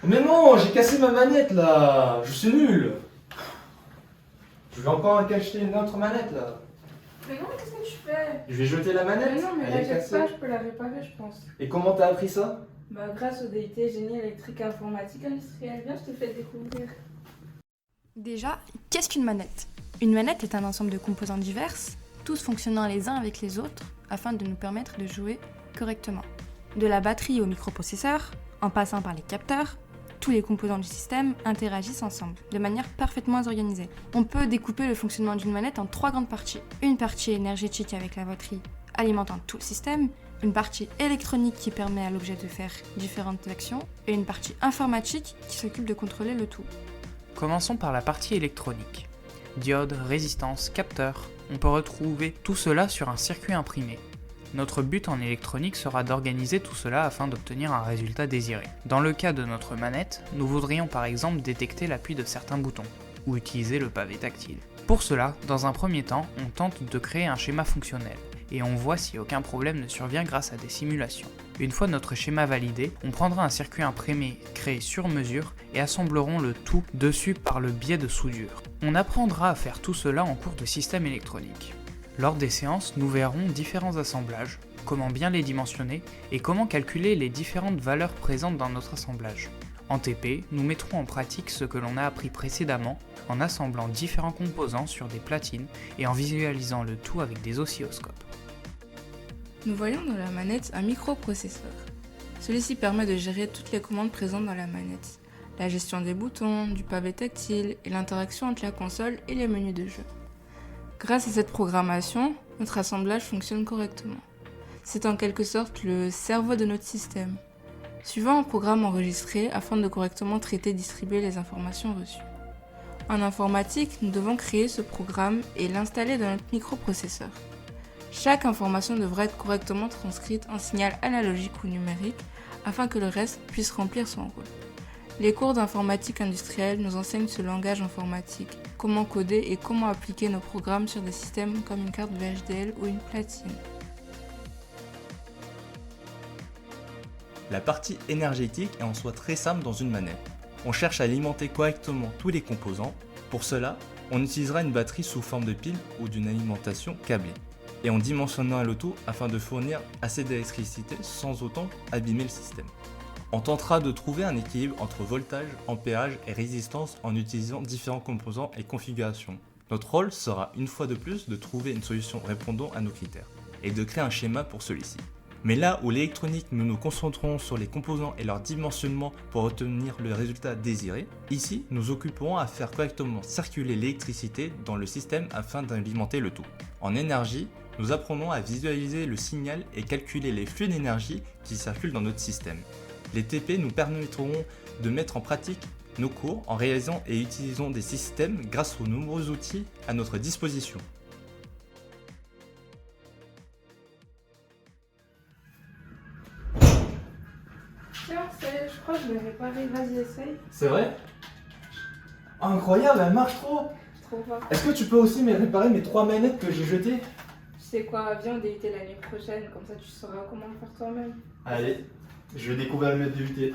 Mais non, j'ai cassé ma manette là. Je suis nul. Je vais encore acheter une autre manette là. Mais non, qu'est-ce que tu fais? Je vais jeter la manette. Mais non, mais Elle la est jette cassée. pas, je peux la réparer, je pense. Et comment t'as appris ça? Bah, grâce au DUT Génie électrique informatique industrielle. Viens, je te fais découvrir. Déjà, qu'est-ce qu'une manette? Une manette est un ensemble de composants divers, tous fonctionnant les uns avec les autres, afin de nous permettre de jouer correctement. De la batterie au microprocesseur, en passant par les capteurs, tous les composants du système interagissent ensemble, de manière parfaitement organisée. On peut découper le fonctionnement d'une manette en 3 grandes parties. Une partie énergétique avec la batterie alimentant tout le système, une partie électronique qui permet à l'objet de faire différentes actions, et une partie informatique qui s'occupe de contrôler le tout. Commençons par la partie électronique. Diodes, résistances, capteurs, on peut retrouver tout cela sur un circuit imprimé. Notre but en électronique sera d'organiser tout cela afin d'obtenir un résultat désiré. Dans le cas de notre manette, nous voudrions par exemple détecter l'appui de certains boutons, ou utiliser le pavé tactile. Pour cela, dans un premier temps, on tente de créer un schéma fonctionnel, et on voit si aucun problème ne survient grâce à des simulations. Une fois notre schéma validé, on prendra un circuit imprimé créé sur mesure et assemblerons le tout dessus par le biais de soudure. On apprendra à faire tout cela en cours de système électronique. Lors des séances, nous verrons différents assemblages, comment bien les dimensionner et comment calculer les différentes valeurs présentes dans notre assemblage. En TP, nous mettrons en pratique ce que l'on a appris précédemment en assemblant différents composants sur des platines et en visualisant le tout avec des oscilloscopes. Nous voyons dans la manette un microprocesseur. Celui-ci permet de gérer toutes les commandes présentes dans la manette, la gestion des boutons, du pavé tactile et l'interaction entre la console et les menus de jeu. Grâce à cette programmation, notre assemblage fonctionne correctement. C'est en quelque sorte le cerveau de notre système, suivant un programme enregistré afin de correctement traiter et distribuer les informations reçues. En informatique, nous devons créer ce programme et l'installer dans notre microprocesseur. Chaque information devra être correctement transcrite en signal analogique ou numérique afin que le reste puisse remplir son rôle. Les cours d'informatique industrielle nous enseignent ce langage informatique, comment coder et comment appliquer nos programmes sur des systèmes comme une carte VHDL ou une platine. La partie énergétique est en soi très simple dans une manette. On cherche à alimenter correctement tous les composants. Pour cela, on utilisera une batterie sous forme de pile ou d'une alimentation câblée. Et on dimensionnera le tout afin de fournir assez d'électricité sans autant abîmer le système. On tentera de trouver un équilibre entre voltage, ampérage et résistance en utilisant différents composants et configurations. Notre rôle sera une fois de plus de trouver une solution répondant à nos critères et de créer un schéma pour celui-ci. Mais là où l'électronique, nous nous concentrons sur les composants et leur dimensionnement pour obtenir le résultat désiré, ici nous occuperons à faire correctement circuler l'électricité dans le système afin d'alimenter le tout. En énergie, nous apprenons à visualiser le signal et calculer les flux d'énergie qui circulent dans notre système. Les TP nous permettront de mettre en pratique nos cours en réalisant et utilisant des systèmes grâce aux nombreux outils à notre disposition. Tiens, je crois que je l'ai réparé, vas-y essaye. C'est vrai? Incroyable, elle marche trop. Trop fort. Est-ce que tu peux aussi me réparer mes 3 manettes que j'ai jetées? Tu sais quoi, viens au DUT l'année prochaine, comme ça tu sauras comment le faire toi-même. Allez, je vais découvrir le DUT.